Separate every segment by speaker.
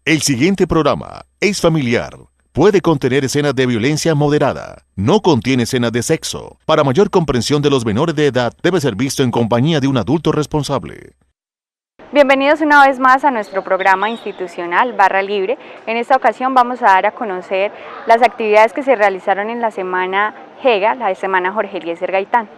Speaker 1: El siguiente programa es familiar. Puede contener escenas de violencia moderada. No contiene escenas de sexo. Para mayor comprensión de los menores de edad, debe ser visto en compañía de un adulto responsable.
Speaker 2: Bienvenidos una vez más a nuestro programa institucional Barra Libre. En esta ocasión vamos a dar a conocer las actividades que se realizaron en la Semana JEGA, la Semana Jorge Eliezer Gaitán.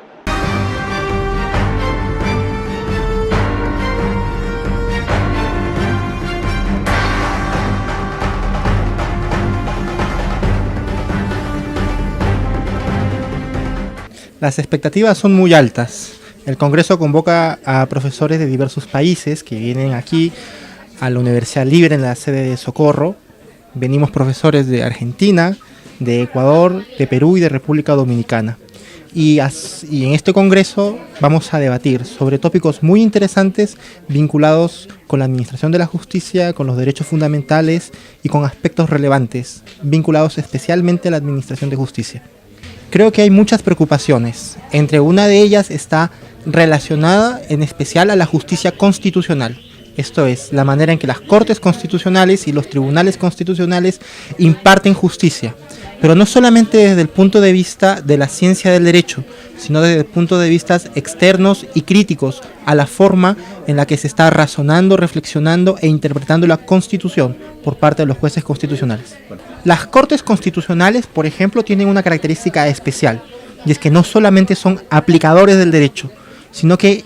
Speaker 3: Las expectativas son muy altas. El Congreso convoca a profesores de diversos países que vienen aquí a la Universidad Libre en la sede de Socorro. Venimos profesores de Argentina, de Ecuador, de Perú y de República Dominicana. Y en este Congreso vamos a debatir sobre tópicos muy interesantes vinculados con la administración de la justicia, con los derechos fundamentales y con aspectos relevantes vinculados especialmente a la administración de justicia. Creo que hay muchas preocupaciones. Entre una de ellas está relacionada en especial a la justicia constitucional. Esto es, la manera en que las cortes constitucionales y los tribunales constitucionales imparten justicia. Pero no solamente desde el punto de vista de la ciencia del derecho, sino desde el punto de vista externos y críticos a la forma en la que se está razonando, reflexionando e interpretando la Constitución por parte de los jueces constitucionales. Las cortes constitucionales, por ejemplo, tienen una característica especial, y es que no solamente son aplicadores del derecho, sino que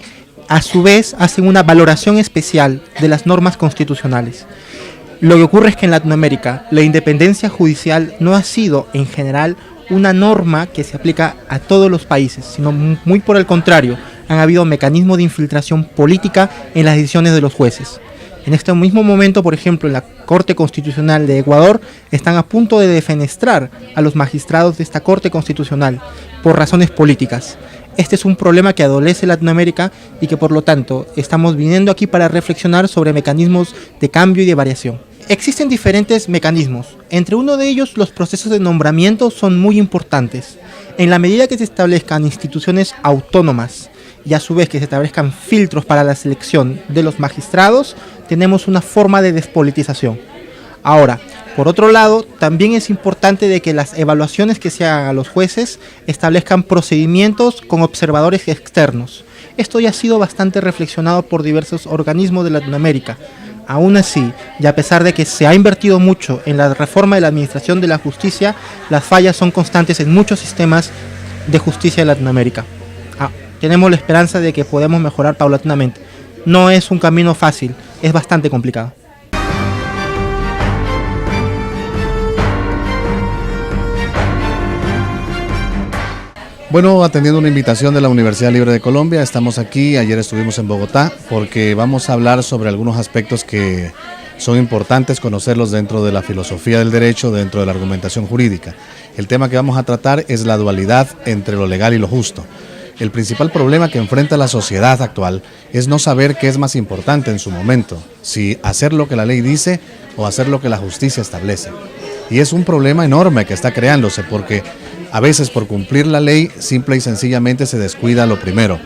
Speaker 3: a su vez hacen una valoración especial de las normas constitucionales. Lo que ocurre es que en Latinoamérica la independencia judicial no ha sido en general una norma que se aplica a todos los países, sino muy por el contrario, han habido mecanismos de infiltración política en las decisiones de los jueces. En este mismo momento, por ejemplo, en la Corte Constitucional de Ecuador están a punto de defenestrar a los magistrados de esta Corte Constitucional por razones políticas. Este es un problema que adolece Latinoamérica y que por lo tanto estamos viniendo aquí para reflexionar sobre mecanismos de cambio y de variación. Existen diferentes mecanismos. Entre uno de ellos, los procesos de nombramiento son muy importantes. En la medida que se establezcan instituciones autónomas y a su vez que se establezcan filtros para la selección de los magistrados, tenemos una forma de despolitización. Ahora, por otro lado, también es importante de que las evaluaciones que se hagan a los jueces establezcan procedimientos con observadores externos. Esto ya ha sido bastante reflexionado por diversos organismos de Latinoamérica. Aún así, y a pesar de que se ha invertido mucho en la reforma de la administración de la justicia, las fallas son constantes en muchos sistemas de justicia de Latinoamérica. Tenemos la esperanza de que podemos mejorar paulatinamente. No es un camino fácil, es bastante complicado.
Speaker 4: Bueno, atendiendo una invitación de la Universidad Libre de Colombia, estamos aquí, ayer estuvimos en Bogotá, porque vamos a hablar sobre algunos aspectos que son importantes conocerlos dentro de la filosofía del derecho, dentro de la argumentación jurídica. El tema que vamos a tratar es la dualidad entre lo legal y lo justo. El principal problema que enfrenta la sociedad actual es no saber qué es más importante en su momento, si hacer lo que la ley dice o hacer lo que la justicia establece. Y es un problema enorme que está creándose porque a veces por cumplir la ley simple y sencillamente se descuida lo primero.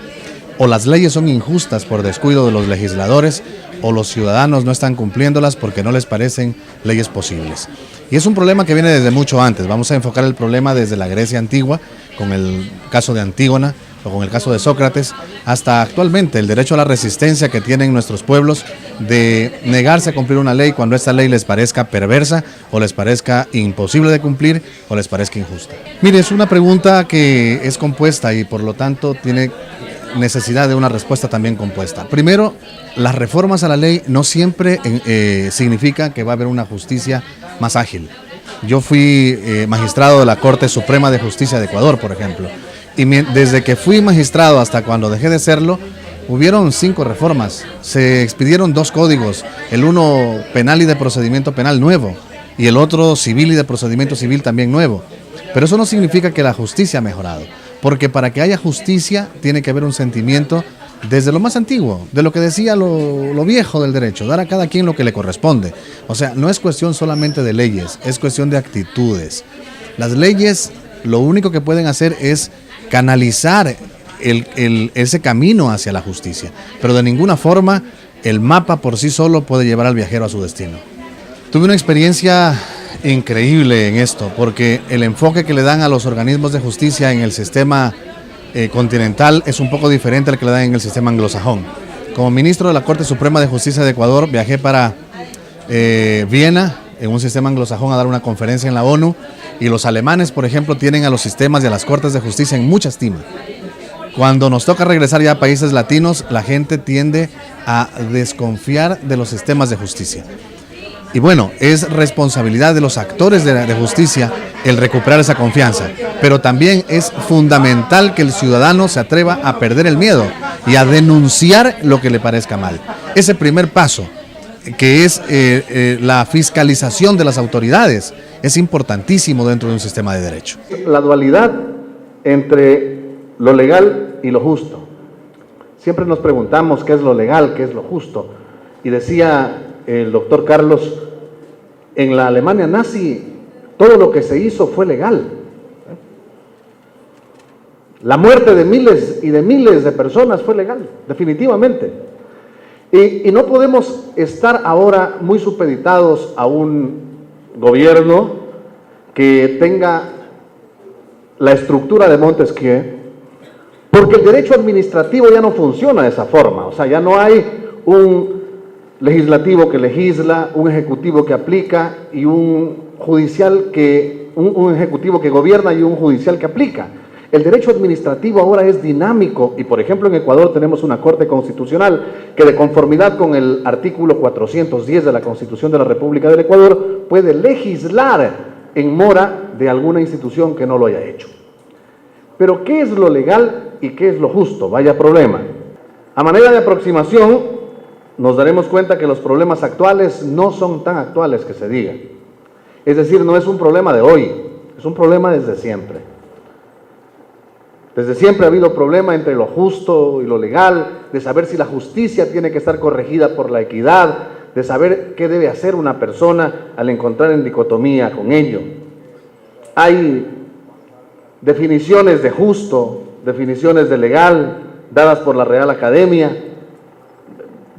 Speaker 4: O las leyes son injustas por descuido de los legisladores o los ciudadanos no están cumpliéndolas porque no les parecen leyes posibles. Y es un problema que viene desde mucho antes. Vamos a enfocar el problema desde la Grecia antigua, con el caso de Antígona, o con el caso de Sócrates, hasta actualmente el derecho a la resistencia que tienen nuestros pueblos de negarse a cumplir una ley cuando esta ley les parezca perversa o les parezca imposible de cumplir o les parezca injusta. Mire, es una pregunta que es compuesta y por lo tanto tiene necesidad de una respuesta también compuesta. Primero, las reformas a la ley no siempre significa que va a haber una justicia más ágil. Yo fui magistrado de la Corte Suprema de Justicia de Ecuador, por ejemplo. Y desde que fui magistrado hasta cuando dejé de serlo, hubieron 5 reformas. Se expidieron 2 códigos, el uno penal y de procedimiento penal nuevo, y el otro civil y de procedimiento civil también nuevo. Pero eso no significa que la justicia ha mejorado, porque para que haya justicia tiene que haber un sentimiento desde lo más antiguo, de lo que decía lo viejo del derecho, dar a cada quien lo que le corresponde. O sea, no es cuestión solamente de leyes, es cuestión de actitudes. Las leyes lo único que pueden hacer es canalizar ese camino hacia la justicia, pero de ninguna forma el mapa por sí solo puede llevar al viajero a su destino. Tuve una experiencia increíble en esto, porque el enfoque que le dan a los organismos de justicia en el sistema continental es un poco diferente al que le dan en el sistema anglosajón. Como ministro de la Corte Suprema de Justicia de Ecuador, viajé para Viena, en un sistema anglosajón, a dar una conferencia en la ONU, y los alemanes, por ejemplo, tienen a los sistemas y a las cortes de justicia en mucha estima. Cuando nos toca regresar ya a países latinos, la gente tiende a desconfiar de los sistemas de justicia. Y bueno, es responsabilidad de los actores de justicia el recuperar esa confianza, pero también es fundamental que el ciudadano se atreva a perder el miedo y a denunciar lo que le parezca mal. Ese primer paso, que es la fiscalización de las autoridades, es importantísimo dentro de un sistema de derecho.
Speaker 5: La dualidad entre lo legal y lo justo. Siempre nos preguntamos qué es lo legal, qué es lo justo. Y decía el doctor Carlos, en la Alemania nazi todo lo que se hizo fue legal. La muerte de miles y de miles de personas fue legal, definitivamente. Y no podemos estar ahora muy supeditados a un gobierno que tenga la estructura de Montesquieu, porque el derecho administrativo ya no funciona de esa forma. O sea, ya no hay un legislativo que legisla, un ejecutivo que aplica y un ejecutivo que gobierna y un judicial que aplica. El derecho administrativo ahora es dinámico y, por ejemplo, en Ecuador tenemos una Corte Constitucional que, de conformidad con el artículo 410 de la Constitución de la República del Ecuador, puede legislar en mora de alguna institución que no lo haya hecho. Pero ¿qué es lo legal y qué es lo justo? Vaya problema. A manera de aproximación, nos daremos cuenta que los problemas actuales no son tan actuales que se diga. Es decir, no es un problema de hoy, es un problema desde siempre. Desde siempre ha habido problema entre lo justo y lo legal, de saber si la justicia tiene que estar corregida por la equidad, de saber qué debe hacer una persona al encontrar en dicotomía con ello. Hay definiciones de justo, definiciones de legal, dadas por la Real Academia,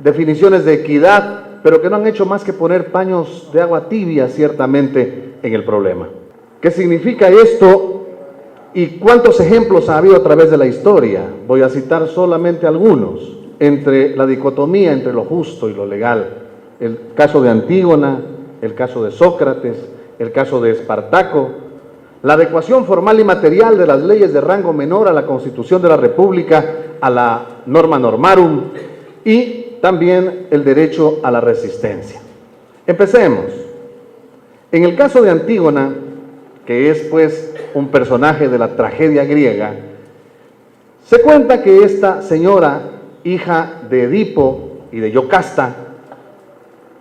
Speaker 5: definiciones de equidad, pero que no han hecho más que poner paños de agua tibia ciertamente en el problema. ¿Qué significa esto y cuántos ejemplos ha habido a través de la historia? Voy a citar solamente algunos, entre la dicotomía entre lo justo y lo legal. El caso de Antígona, el caso de Sócrates, el caso de Espartaco, la adecuación formal y material de las leyes de rango menor a la Constitución de la República, a la Norma Normarum, y también el derecho a la resistencia. Empecemos. En el caso de Antígona, que es pues un personaje de la tragedia griega, se cuenta que esta señora, hija de Edipo y de Yocasta,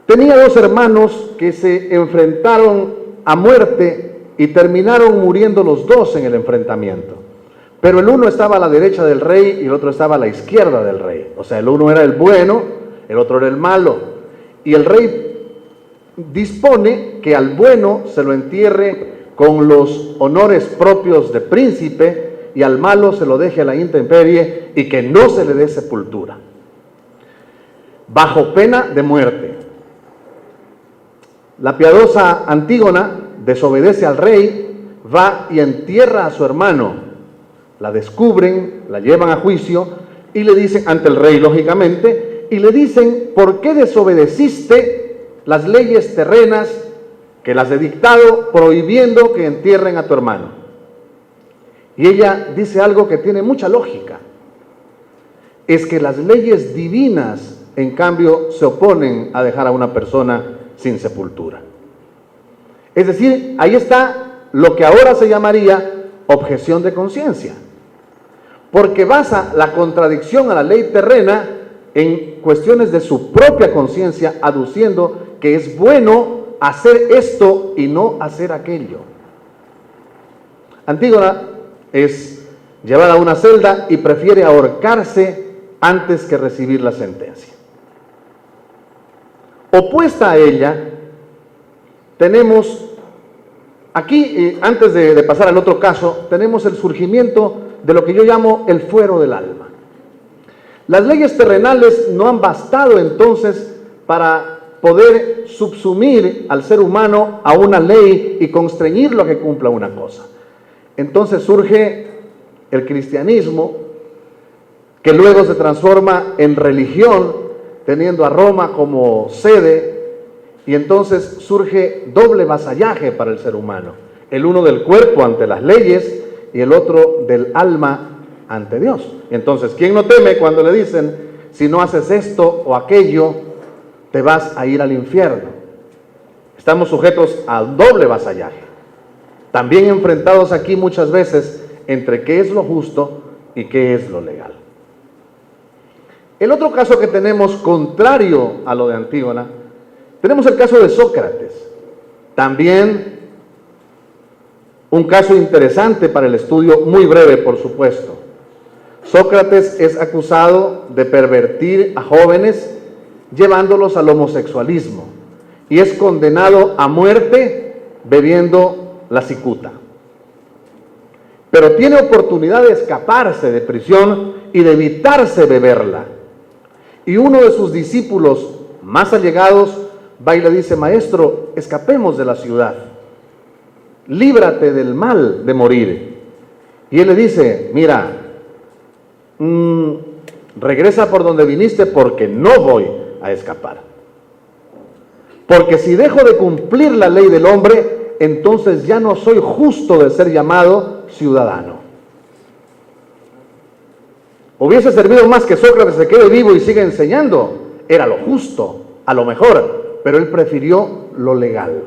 Speaker 5: tenía dos hermanos que se enfrentaron a muerte y terminaron muriendo los dos en el enfrentamiento. Pero el uno estaba a la derecha del rey y el otro estaba a la izquierda del rey. O sea, el uno era el bueno, el otro era el malo. Y el rey dispone que al bueno se lo entierre con los honores propios de príncipe y al malo se lo deje a la intemperie y que no se le dé sepultura, bajo pena de muerte. La piadosa Antígona desobedece al rey, va y entierra a su hermano, la descubren, la llevan a juicio y le dicen, ante el rey lógicamente, y le dicen, ¿por qué desobedeciste las leyes terrenas que las he dictado prohibiendo que entierren a tu hermano? Y ella dice algo que tiene mucha lógica, es que las leyes divinas en cambio se oponen a dejar a una persona sin sepultura. Es decir, ahí está lo que ahora se llamaría objeción de conciencia, porque basa la contradicción a la ley terrena en cuestiones de su propia conciencia, aduciendo que es bueno hacer esto y no hacer aquello. Antígona es llevada a una celda y prefiere ahorcarse antes que recibir la sentencia. Opuesta a ella, tenemos aquí, antes de pasar al otro caso, tenemos el surgimiento de lo que yo llamo el fuero del alma. Las leyes terrenales no han bastado entonces para poder subsumir al ser humano a una ley y constreñirlo a que cumpla una cosa. Entonces surge el cristianismo, que luego se transforma en religión, teniendo a Roma como sede, y entonces surge doble vasallaje para el ser humano, el uno del cuerpo ante las leyes y el otro del alma ante Dios. Entonces, ¿quién no teme cuando le dicen, si no haces esto o aquello, te vas a ir al infierno? Estamos sujetos al doble vasallaje, también enfrentados aquí muchas veces entre qué es lo justo y qué es lo legal. El otro caso que tenemos, contrario a lo de Antígona, tenemos el caso de Sócrates. También un caso interesante para el estudio, muy breve por supuesto. Sócrates es acusado de pervertir a jóvenes llevándolos al homosexualismo y es condenado a muerte bebiendo la cicuta. Pero tiene oportunidad de escaparse de prisión y de evitarse beberla. Y uno de sus discípulos más allegados va y le dice, maestro, escapemos de la ciudad, líbrate del mal de morir. Y él le dice, mira, regresa por donde viniste porque no voy a escapar. Porque si dejo de cumplir la ley del hombre, entonces ya no soy justo de ser llamado ciudadano. Hubiese servido más que Sócrates se quede vivo y siga enseñando. Era lo justo, a lo mejor, pero él prefirió lo legal.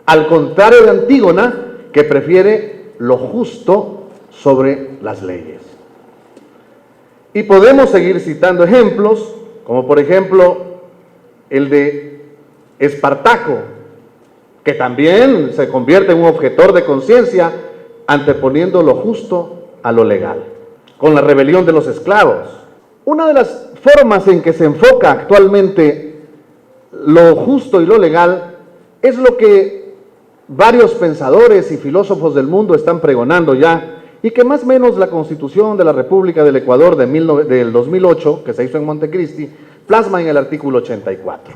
Speaker 5: Al contrario de Antígona, que prefiere lo justo sobre las leyes. Y podemos seguir citando ejemplos, como por ejemplo el de Espartaco, que también se convierte en un objetor de conciencia, anteponiendo lo justo a lo legal, con la rebelión de los esclavos. Una de las formas en que se enfoca actualmente lo justo y lo legal es lo que varios pensadores y filósofos del mundo están pregonando ya, y que más o menos la Constitución de la República del Ecuador del 2008, que se hizo en Montecristi, plasma en el artículo 84.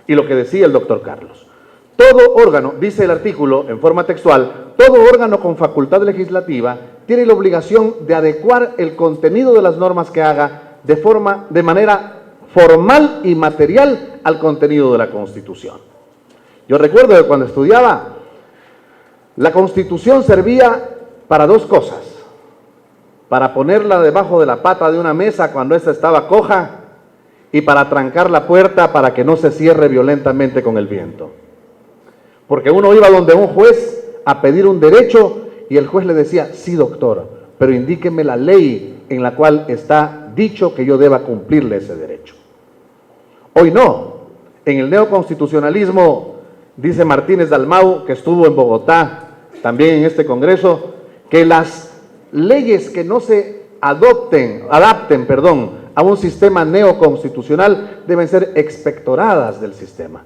Speaker 5: Y lo que decía el doctor Carlos. Todo órgano, dice el artículo en forma textual, todo órgano con facultad legislativa tiene la obligación de adecuar el contenido de las normas que haga de manera formal y material al contenido de la Constitución. Yo recuerdo que cuando estudiaba, la Constitución servía para dos cosas: para ponerla debajo de la pata de una mesa cuando ésta estaba coja y para trancar la puerta para que no se cierre violentamente con el viento. Porque uno iba donde un juez a pedir un derecho y el juez le decía, sí doctor, pero indíqueme la ley en la cual está dicho que yo deba cumplirle ese derecho. Hoy no. En el neoconstitucionalismo, dice Martínez Dalmau, que estuvo en Bogotá, también en este congreso, que las leyes que no se adapten a un sistema neoconstitucional deben ser expectoradas del sistema.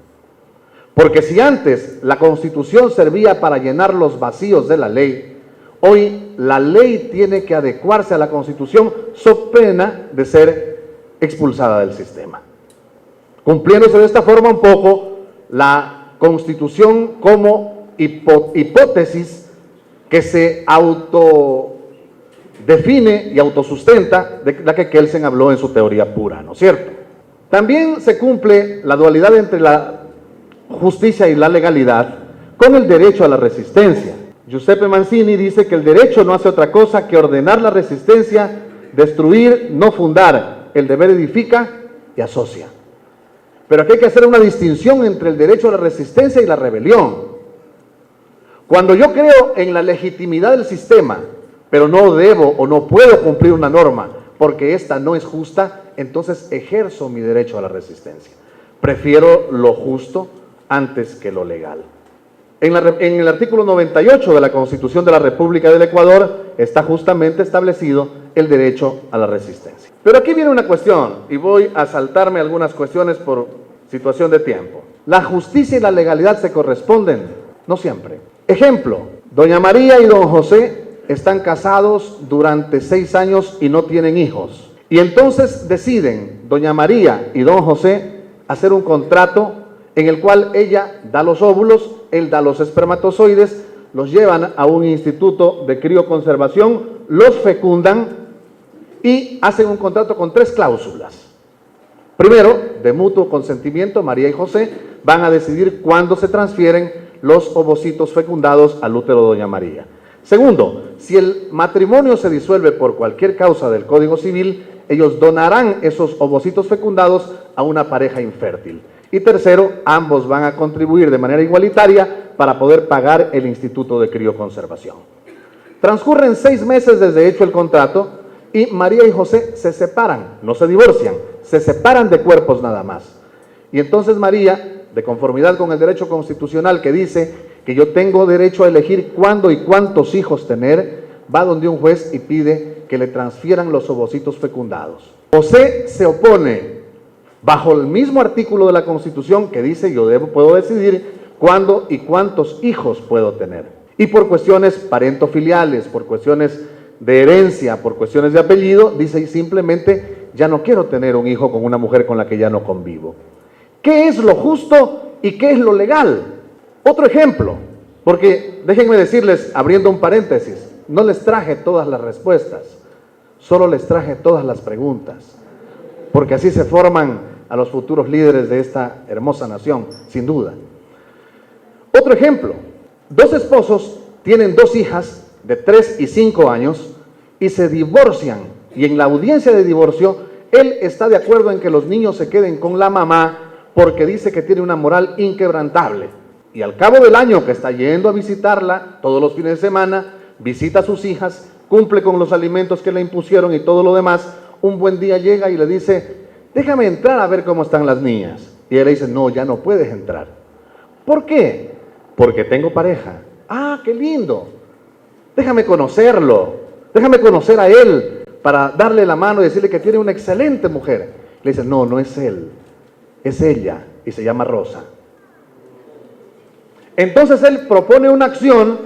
Speaker 5: Porque si antes la Constitución servía para llenar los vacíos de la ley, hoy la ley tiene que adecuarse a la Constitución so pena de ser expulsada del sistema. Cumpliéndose de esta forma un poco la Constitución como hipótesis que se autodefine y autosustenta, de la que Kelsen habló en su teoría pura, ¿no es cierto? También se cumple la dualidad entre la justicia y la legalidad con el derecho a la resistencia. Giuseppe Mazzini dice que el derecho no hace otra cosa que ordenar la resistencia, destruir, no fundar. El deber edifica y asocia. Pero aquí hay que hacer una distinción entre el derecho a la resistencia y la rebelión. Cuando yo creo en la legitimidad del sistema, pero no debo o no puedo cumplir una norma porque esta no es justa, entonces ejerzo mi derecho a la resistencia. Prefiero lo justo antes que lo legal. En el artículo 98 de la Constitución de la República del Ecuador está justamente establecido el derecho a la resistencia. Pero aquí viene una cuestión, y voy a saltarme algunas cuestiones por situación de tiempo. ¿La justicia y la legalidad se corresponden? No siempre. Ejemplo, doña María y don José están casados durante 6 años y no tienen hijos. Y entonces deciden doña María y don José hacer un contrato en el cual ella da los óvulos, él da los espermatozoides, los llevan a un instituto de crioconservación, los fecundan y hacen un contrato con 3 cláusulas. Primero, de mutuo consentimiento, María y José van a decidir cuándo se transfieren los ovocitos fecundados al útero de doña María. Segundo, si el matrimonio se disuelve por cualquier causa del Código Civil, ellos donarán esos ovocitos fecundados a una pareja infértil. Y tercero, ambos van a contribuir de manera igualitaria para poder pagar el Instituto de Crioconservación. Transcurren 6 meses desde hecho el contrato y María y José se separan, no se divorcian, se separan de cuerpos nada más. Y entonces María, de conformidad con el derecho constitucional que dice que yo tengo derecho a elegir cuándo y cuántos hijos tener, va donde un juez y pide que le transfieran los ovocitos fecundados. José se opone bajo el mismo artículo de la Constitución que dice yo puedo decidir cuándo y cuántos hijos puedo tener. Y por cuestiones parentofiliales, por cuestiones de herencia, por cuestiones de apellido, dice simplemente ya no quiero tener un hijo con una mujer con la que ya no convivo. ¿Qué es lo justo y qué es lo legal? Otro ejemplo, porque déjenme decirles, abriendo un paréntesis, no les traje todas las respuestas, solo les traje todas las preguntas, porque así se forman a los futuros líderes de esta hermosa nación, sin duda. Otro ejemplo, 2 esposos tienen 2 hijas de 3 y 5 años y se divorcian, y en la audiencia de divorcio, él está de acuerdo en que los niños se queden con la mamá porque dice que tiene una moral inquebrantable. Y al cabo del año que está yendo a visitarla, todos los fines de semana, visita a sus hijas, cumple con los alimentos que le impusieron y todo lo demás, un buen día llega y le dice, déjame entrar a ver cómo están las niñas. Y él le dice, no, ya no puedes entrar. ¿Por qué? Porque tengo pareja. Ah, qué lindo. Déjame conocerlo, déjame conocer a él para darle la mano y decirle que tiene una excelente mujer. Le dice, no, no es él, es ella y se llama Rosa. Entonces él propone una acción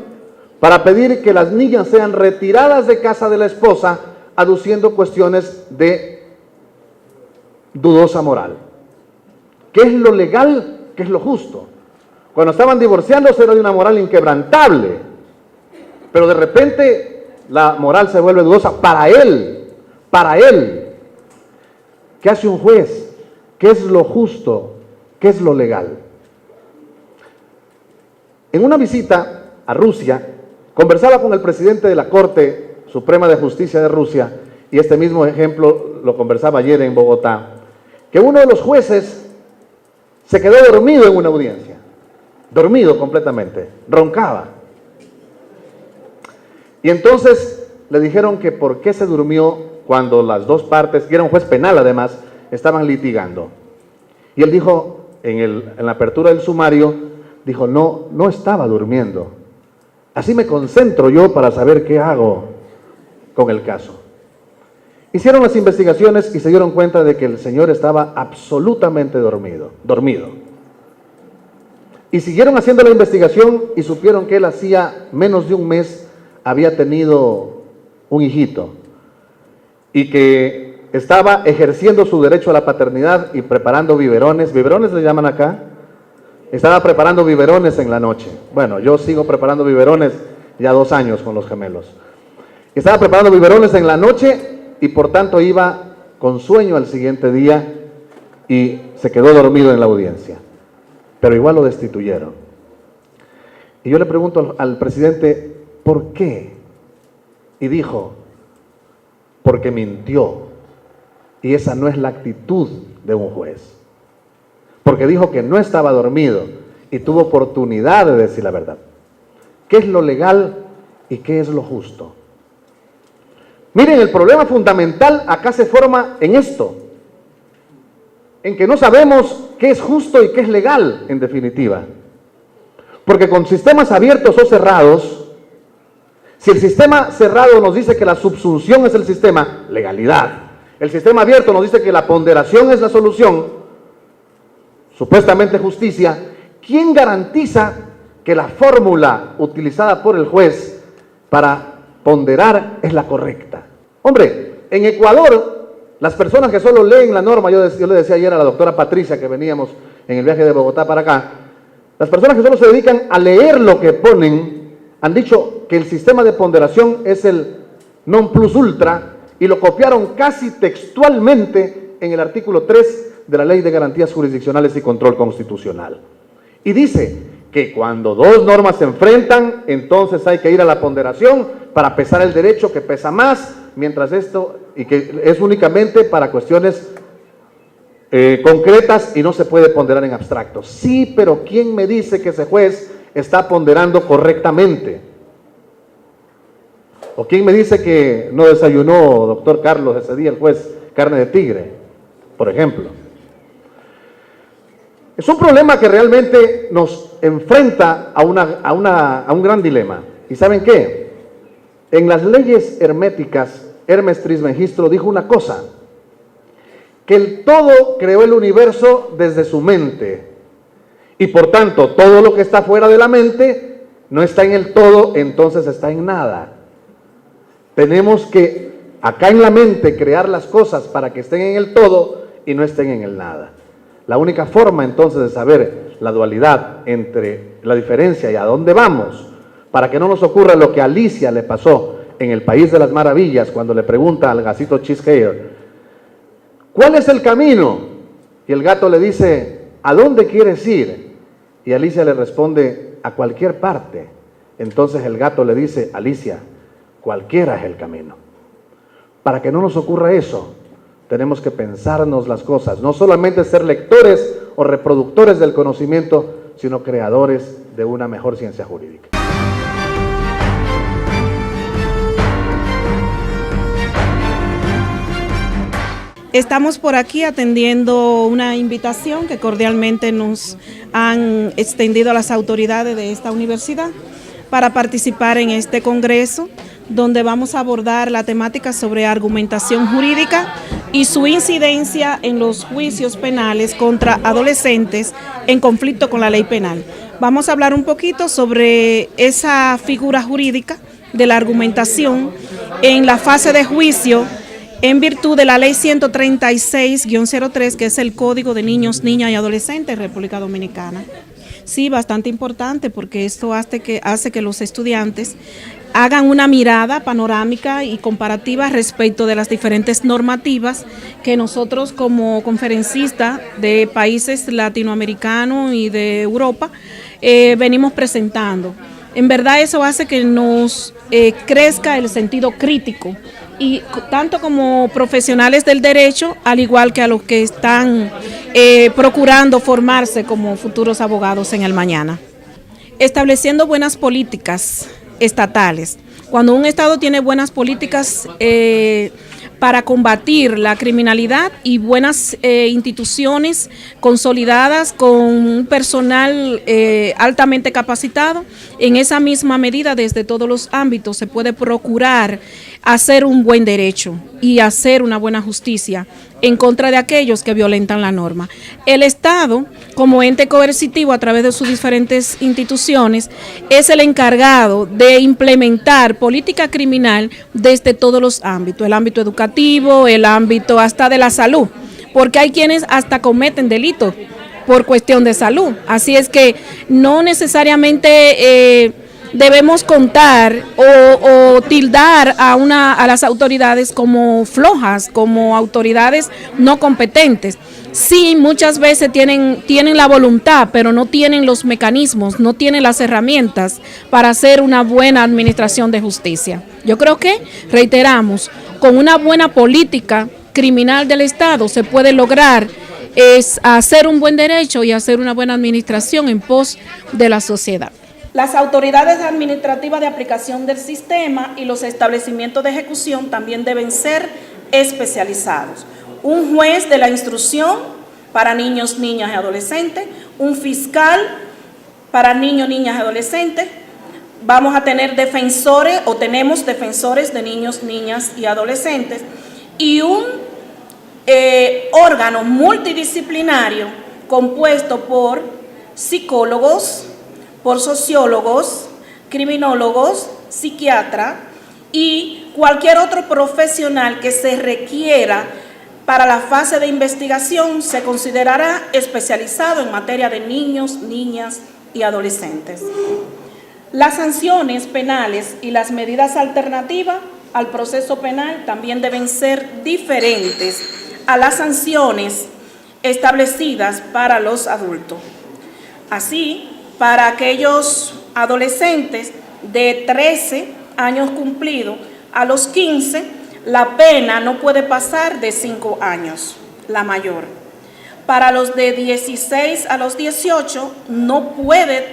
Speaker 5: para pedir que las niñas sean retiradas de casa de la esposa, aduciendo cuestiones de dudosa moral. ¿Qué es lo legal? ¿Qué es lo justo? Cuando estaban divorciándose era de una moral inquebrantable, pero de repente la moral se vuelve dudosa para él, para él. ¿Qué hace un juez? ¿Qué es lo justo? ¿Qué es lo legal? En una visita a Rusia, conversaba con el presidente de la Corte Suprema de Justicia de Rusia, y este mismo ejemplo lo conversaba ayer en Bogotá, que uno de los jueces se quedó dormido en una audiencia, dormido completamente, roncaba. Y entonces le dijeron que por qué se durmió cuando las dos partes, y era un juez penal además, estaban litigando. Y él dijo, en la apertura del sumario, dijo, no estaba durmiendo. Así me concentro yo para saber qué hago con el caso. Hicieron las investigaciones y se dieron cuenta de que el señor estaba absolutamente dormido. Y siguieron haciendo la investigación y supieron que él hacía menos de un mes había tenido un hijito y que estaba ejerciendo su derecho a la paternidad y preparando biberones. ¿Biberones le llaman acá? Estaba preparando biberones en la noche. Bueno, yo sigo preparando biberones ya 2 años con los gemelos. Estaba preparando biberones en la noche y por tanto iba con sueño al siguiente día y se quedó dormido en la audiencia. Pero igual lo destituyeron. Y yo le pregunto al presidente, ¿por qué? Y dijo, porque mintió. Y esa no es la actitud de un juez. Porque dijo que no estaba dormido y tuvo oportunidad de decir la verdad. ¿Qué es lo legal y qué es lo justo? Miren, el problema fundamental acá se forma en esto, en que no sabemos qué es justo y qué es legal, en definitiva. Porque con sistemas abiertos o cerrados, si el sistema cerrado nos dice que la subsunción es el sistema, legalidad. El sistema abierto nos dice que la ponderación es la solución, supuestamente justicia. ¿Quién garantiza que la fórmula utilizada por el juez para ponderar es la correcta? Hombre, en Ecuador, las personas que solo leen la norma, yo le decía ayer a la doctora Patricia que veníamos en el viaje de Bogotá para acá, las personas que solo se dedican a leer lo que ponen han dicho que el sistema de ponderación es el non plus ultra y lo copiaron casi textualmente en el artículo 3 de la Ley de Garantías Jurisdiccionales y Control Constitucional. Y dice que cuando dos normas se enfrentan, entonces hay que ir a la ponderación para pesar el derecho que pesa más, mientras esto, y que es únicamente para cuestiones concretas y no se puede ponderar en abstracto. Sí, pero ¿quién me dice que ese juez está ponderando correctamente? ¿O quién me dice que no desayunó, doctor Carlos, ese día el juez carne de tigre, por ejemplo? Es un problema que realmente nos enfrenta a un gran dilema. ¿Y saben qué? En las leyes herméticas, Hermes Trismegistro dijo una cosa, que el todo creó el universo desde su mente, y por tanto todo lo que está fuera de la mente no está en el todo, entonces está en nada. Tenemos que acá en la mente crear las cosas para que estén en el todo y no estén en el nada. La única forma entonces de saber la dualidad entre la diferencia y a dónde vamos, para que no nos ocurra lo que a Alicia le pasó en el País de las Maravillas cuando le pregunta al gatito Cheesecake, ¿cuál es el camino? Y el gato le dice, ¿a dónde quieres ir? Y Alicia le responde, a cualquier parte. Entonces el gato le dice, Alicia, cualquiera es el camino. Para que no nos ocurra eso, tenemos que pensarnos las cosas, no solamente ser lectores o reproductores del conocimiento, sino creadores de una mejor ciencia jurídica.
Speaker 6: Estamos por aquí atendiendo una invitación que cordialmente nos han extendido a las autoridades de esta universidad para participar en este congreso, donde vamos a abordar la temática sobre argumentación jurídica y su incidencia en los juicios penales contra adolescentes en conflicto con la ley penal. Vamos a hablar un poquito sobre esa figura jurídica de la argumentación en la fase de juicio en virtud de la ley 136-03, que es el Código de Niños, Niñas y Adolescentes en República Dominicana. Sí, bastante importante porque esto hace que los estudiantes hagan una mirada panorámica y comparativa respecto de las diferentes normativas que nosotros como conferencistas de países latinoamericanos y de Europa venimos presentando. En verdad eso hace que nos crezca el sentido crítico, y tanto como profesionales del derecho, al igual que a los que están procurando formarse como futuros abogados en el mañana. Estableciendo buenas políticas estatales. Cuando un Estado tiene buenas políticas para combatir la criminalidad y buenas instituciones consolidadas con un personal altamente capacitado, en esa misma medida desde todos los ámbitos se puede procurar hacer un buen derecho y hacer una buena justicia en contra de aquellos que violentan la norma. El Estado, como ente coercitivo a través de sus diferentes instituciones, es el encargado de implementar política criminal desde todos los ámbitos, el ámbito educativo, el ámbito hasta de la salud, porque hay quienes hasta cometen delitos por cuestión de salud. Así es que no necesariamente debemos contar o tildar a las autoridades como flojas, como autoridades no competentes. Sí, muchas veces tienen la voluntad, pero no tienen los mecanismos, no tienen las herramientas para hacer una buena administración de justicia. Yo creo que, reiteramos, con una buena política criminal del Estado se puede lograr hacer un buen derecho y hacer una buena administración en pos de la sociedad. Las autoridades administrativas de aplicación del sistema y los establecimientos de ejecución también deben ser especializados. Un juez de la instrucción para niños, niñas y adolescentes, un fiscal para niños, niñas y adolescentes. Vamos a tener defensores o tenemos defensores de niños, niñas y adolescentes y un órgano multidisciplinario compuesto por psicólogos, por sociólogos, criminólogos, psiquiatra y cualquier otro profesional que se requiera para la fase de investigación se considerará especializado en materia de niños, niñas y adolescentes. Las sanciones penales y las medidas alternativas al proceso penal también deben ser diferentes a las sanciones establecidas para los adultos. Así, para aquellos adolescentes de 13 años cumplidos a los 15, la pena no puede pasar de 5 años, la mayor. Para los de 16 a los 18 no puede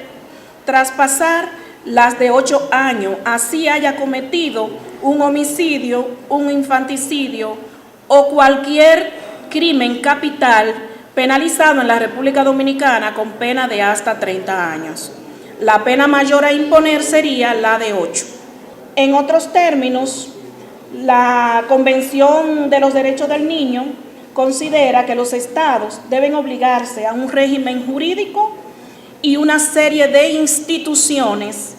Speaker 6: traspasar las de 8 años, así haya cometido un homicidio, un infanticidio o cualquier crimen capital penalizado en la República Dominicana con pena de hasta 30 años. La pena mayor a imponer sería la de 8. En otros términos, la Convención de los Derechos del Niño considera que los estados deben obligarse a un régimen jurídico y una serie de instituciones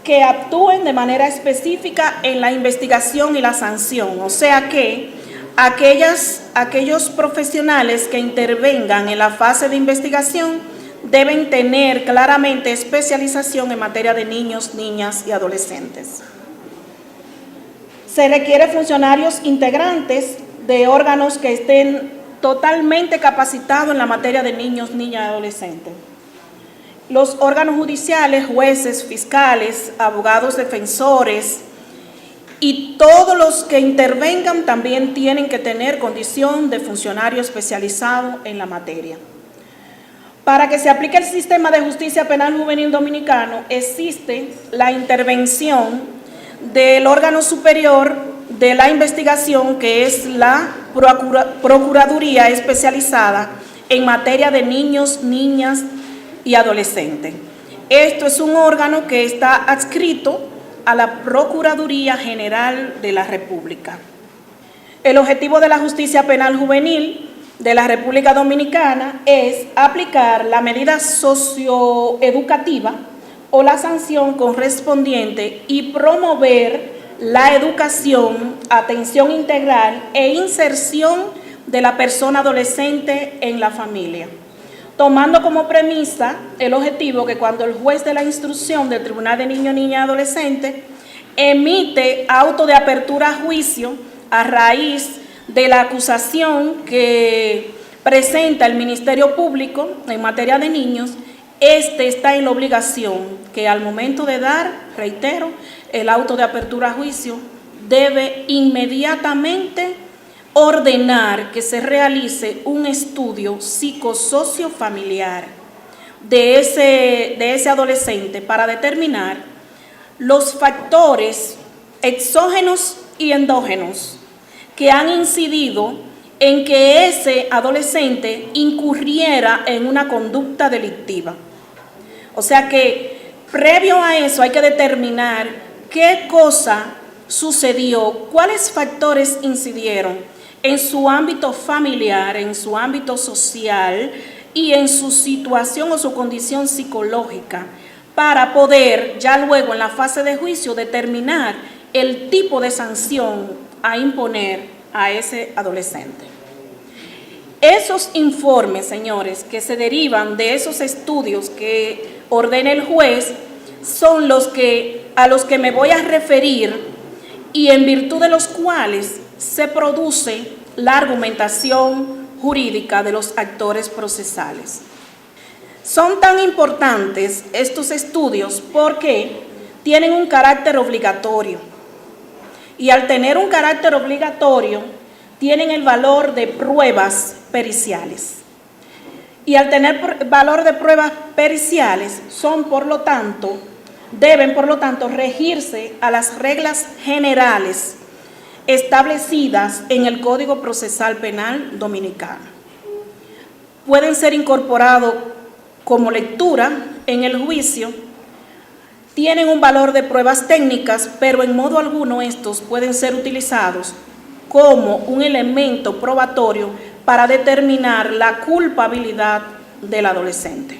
Speaker 6: que actúen de manera específica en la investigación y la sanción. O sea que aquellos profesionales que intervengan en la fase de investigación deben tener claramente especialización en materia de niños, niñas y adolescentes. Se requiere funcionarios integrantes de órganos que estén totalmente capacitados en la materia de niños, niñas y adolescentes. Los órganos judiciales, jueces, fiscales, abogados defensores y todos los que intervengan también tienen que tener condición de funcionario especializado en la materia. Para que se aplique el sistema de justicia penal juvenil dominicano, existe la intervención del órgano superior de la investigación, que es la Procuraduría especializada en materia de niños, niñas y adolescentes. Esto es un órgano que está adscrito a la Procuraduría General de la República. El objetivo de la justicia penal juvenil de la República Dominicana es aplicar la medida socioeducativa o la sanción correspondiente y promover la educación, atención integral e inserción de la persona adolescente en la familia, tomando como premisa el objetivo que cuando el juez de la instrucción del Tribunal de Niño, Niña y Adolescente emite auto de apertura a juicio a raíz de la acusación que presenta el Ministerio Público en materia de niños, este está en la obligación que al momento de dar, reitero, el auto de apertura a juicio, debe inmediatamente ordenar que se realice un estudio psicosociofamiliar de ese adolescente para determinar los factores exógenos y endógenos que han incidido en que ese adolescente incurriera en una conducta delictiva. O sea que previo a eso hay que determinar qué cosa sucedió, cuáles factores incidieron en su ámbito familiar, en su ámbito social y en su situación o su condición psicológica, para poder ya luego en la fase de juicio determinar el tipo de sanción a imponer a ese adolescente. Esos informes, señores, que se derivan de esos estudios que ordena el juez, son a los que me voy a referir y en virtud de los cuales se produce la argumentación jurídica de los actores procesales. Son tan importantes estos estudios porque tienen un carácter obligatorio y al tener un carácter obligatorio tienen el valor de pruebas periciales. Y al tener valor de pruebas periciales deben por lo tanto regirse a las reglas generales establecidas en el Código Procesal Penal Dominicano. Pueden ser incorporados como lectura en el juicio, tienen un valor de pruebas técnicas, pero en modo alguno estos pueden ser utilizados como un elemento probatorio para determinar la culpabilidad del adolescente.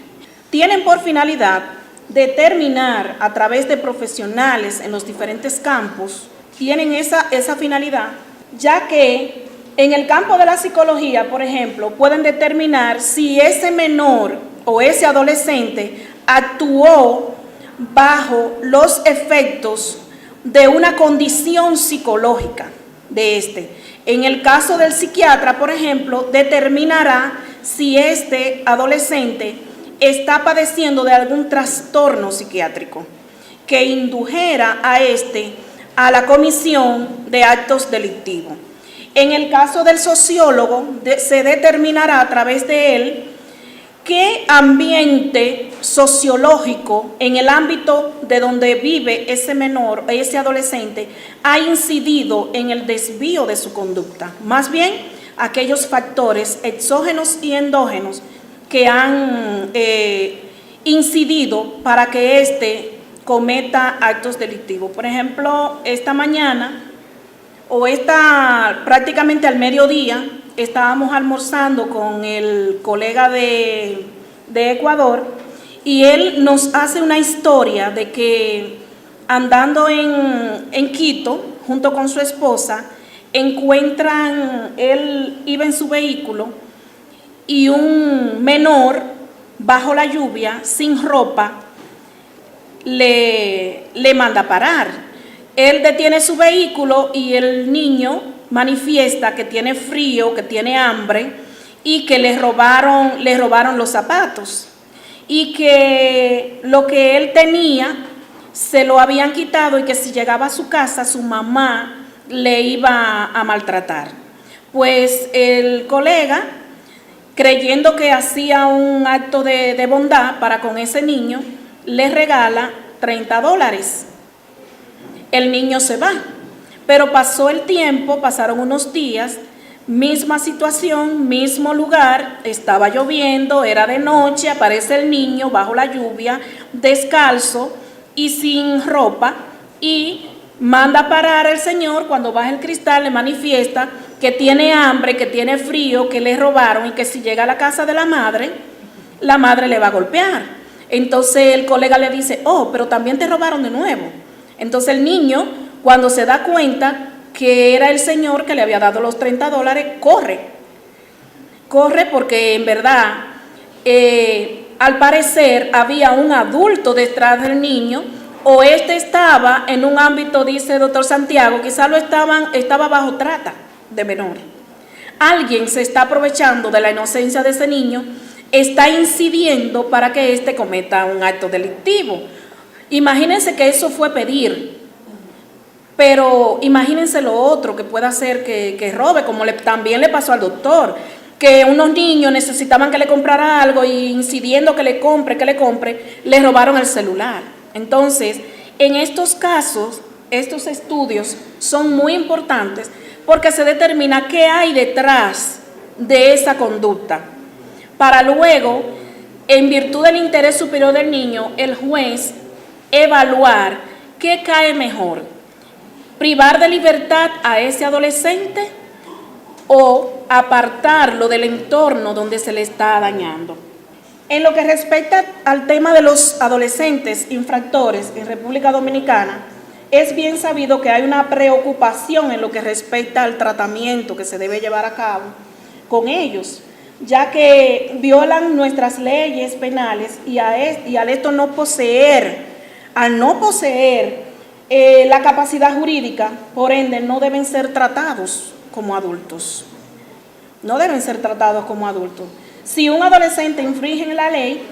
Speaker 6: Tienen por finalidad determinar a través de profesionales en los diferentes campos, tienen esa finalidad, ya que En el campo de la psicología, por ejemplo, pueden determinar si ese menor o ese adolescente actuó bajo los efectos de una condición psicológica de este. En el caso del psiquiatra, por ejemplo, determinará si este adolescente está padeciendo de algún trastorno psiquiátrico que indujera a la comisión de actos delictivos. En el caso del sociólogo, se determinará a través de él qué ambiente sociológico en el ámbito de donde vive ese menor, ese adolescente, ha incidido en el desvío de su conducta. Más bien, aquellos factores exógenos y endógenos que han incidido para que éste cometa actos delictivos. Por ejemplo, esta mañana prácticamente al mediodía estábamos almorzando con el colega de Ecuador y él nos hace una historia de que andando en Quito junto con su esposa él iba en su vehículo y un menor bajo la lluvia sin ropa le manda a parar. Él detiene su vehículo y el niño manifiesta que tiene frío, que tiene hambre y que le robaron los zapatos y que lo que él tenía se lo habían quitado y que si llegaba a su casa su mamá le iba a maltratar. Pues el colega, creyendo que hacía un acto de bondad para con ese niño, le regala $30. El niño se va, pero pasó el tiempo, pasaron unos días, misma situación, mismo lugar, estaba lloviendo, era de noche, aparece el niño bajo la lluvia, descalzo y sin ropa, y manda a parar el señor. Cuando baja el cristal le manifiesta que tiene hambre, que tiene frío, que le robaron y que si llega a la casa de la madre le va a golpear. Entonces el colega le dice, oh, pero también te robaron de nuevo. Entonces el niño, cuando se da cuenta que era el señor que le había dado los $30, corre porque en verdad, al parecer, había un adulto detrás del niño, o estaba en un ámbito, dice el doctor Santiago, quizás estaba bajo trata de menores. Alguien se está aprovechando de la inocencia de ese niño, está incidiendo para que cometa un acto delictivo. Imagínense que eso fue pedir, pero imagínense lo otro que pueda hacer que robe, como también le pasó al doctor, que unos niños necesitaban que le comprara algo y incidiendo que le compre, le robaron el celular. Entonces, en estos casos, estos estudios son muy importantes porque se determina qué hay detrás de esa conducta, para luego, en virtud del interés superior del niño, el juez evaluar qué cae mejor, privar de libertad a ese adolescente o apartarlo del entorno donde se le está dañando. En lo que respecta al tema de los adolescentes infractores en República Dominicana, es bien sabido que hay una preocupación en lo que respecta al tratamiento que se debe llevar a cabo con ellos, ya que violan nuestras leyes penales y al no poseer la capacidad jurídica, por ende, no deben ser tratados como adultos. No deben ser tratados como adultos. Si un adolescente infringe la ley,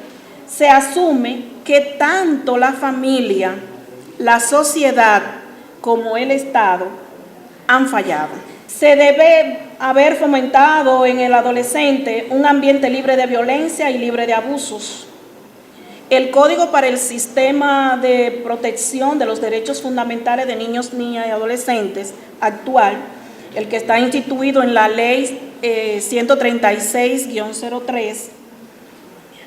Speaker 6: se asume que tanto la familia, la sociedad, como el Estado han fallado. Se debe haber fomentado en el adolescente un ambiente libre de violencia y libre de abusos. El Código para el Sistema de Protección de los Derechos Fundamentales de Niños, Niñas y Adolescentes actual, el que está instituido en la Ley 136-03,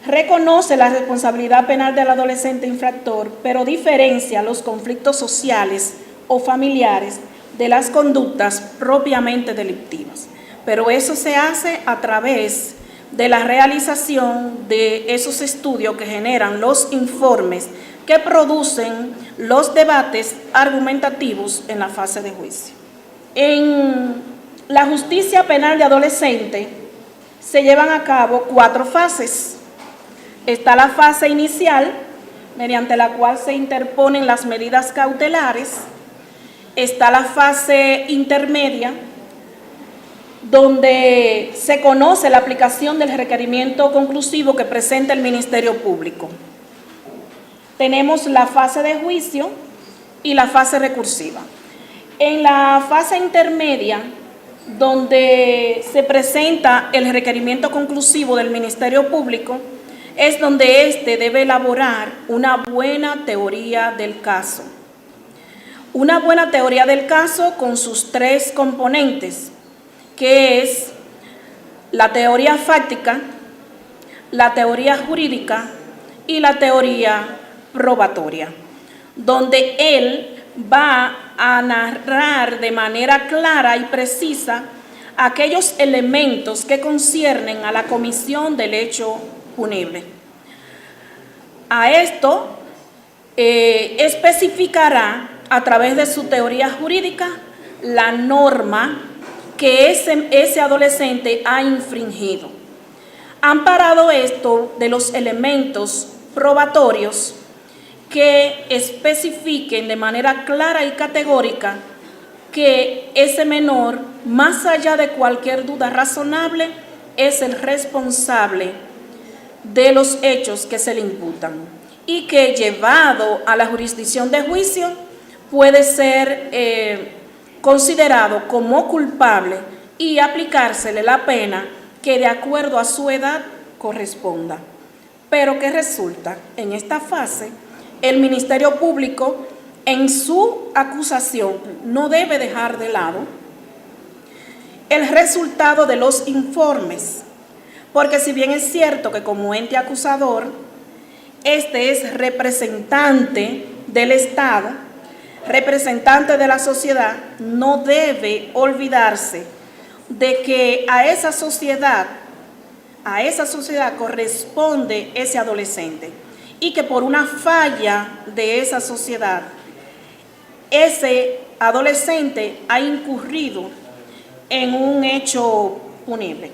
Speaker 6: reconoce la responsabilidad penal del adolescente infractor, pero diferencia los conflictos sociales o familiares de las conductas propiamente delictivas. Pero eso se hace a través de la realización de esos estudios que generan los informes que producen los debates argumentativos en la fase de juicio. En la justicia penal de adolescente se llevan a cabo 4 fases. Está la fase inicial, mediante la cual se interponen las medidas cautelares. Está la fase intermedia, donde se conoce la aplicación del requerimiento conclusivo que presenta el Ministerio Público. Tenemos la fase de juicio y la fase recursiva. En la fase intermedia, donde se presenta el requerimiento conclusivo del Ministerio Público, es donde éste debe elaborar una buena teoría del caso. Una buena teoría del caso con sus 3 componentes, que es la teoría fáctica, la teoría jurídica y la teoría probatoria, donde él va a narrar de manera clara y precisa aquellos elementos que conciernen a la comisión del hecho punible. A esto especificará a través de su teoría jurídica la norma que ese adolescente ha infringido. Amparado esto de los elementos probatorios que especifiquen de manera clara y categórica que ese menor, más allá de cualquier duda razonable, es el responsable de los hechos que se le imputan y que, llevado a la jurisdicción de juicio, puede ser considerado como culpable y aplicársele la pena que de acuerdo a su edad corresponda. Pero ¿qué resulta? En esta fase, el Ministerio Público, en su acusación, no debe dejar de lado el resultado de los informes, porque si bien es cierto que como ente acusador, este es representante del Estado, representante de la sociedad, no debe olvidarse de que a esa sociedad corresponde ese adolescente y que por una falla de esa sociedad, ese adolescente ha incurrido en un hecho punible.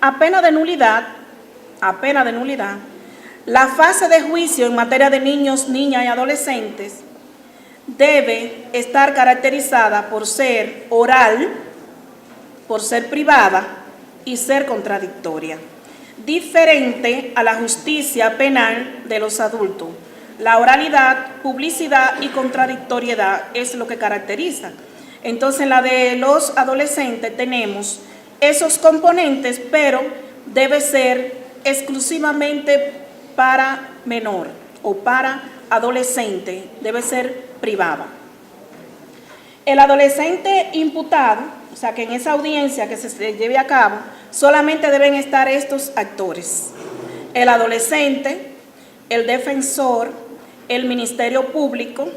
Speaker 6: A pena de nulidad, la fase de juicio en materia de niños, niñas y adolescentes debe estar caracterizada por ser oral, por ser privada y ser contradictoria, diferente a la justicia penal de los adultos. La oralidad, publicidad y contradictoriedad es lo que caracteriza. Entonces, en la de los adolescentes tenemos esos componentes, pero debe ser exclusivamente para menor o para adolescente, debe ser privada. El adolescente imputado, o sea que en esa audiencia que se lleve a cabo, solamente deben estar estos actores: el adolescente, el defensor, el Ministerio Público.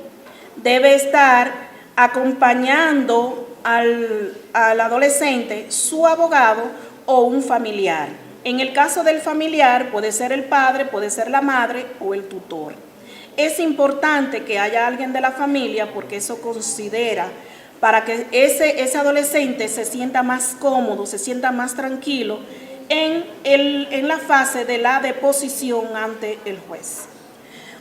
Speaker 6: Debe estar acompañando al adolescente su abogado o un familiar. En el caso del familiar puede ser el padre, puede ser la madre o el tutor. Es importante que haya alguien de la familia porque eso considera para que ese adolescente se sienta más cómodo, se sienta más tranquilo en la fase de la deposición ante el juez.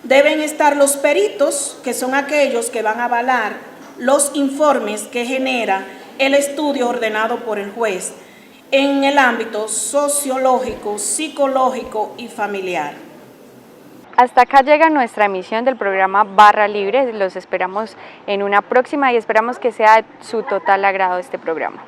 Speaker 6: Deben estar los peritos, que son aquellos que van a avalar los informes que genera el estudio ordenado por el juez en el ámbito sociológico, psicológico y familiar.
Speaker 2: Hasta acá llega nuestra emisión del programa Barra Libre. Los esperamos en una próxima y esperamos que sea de su total agrado este programa.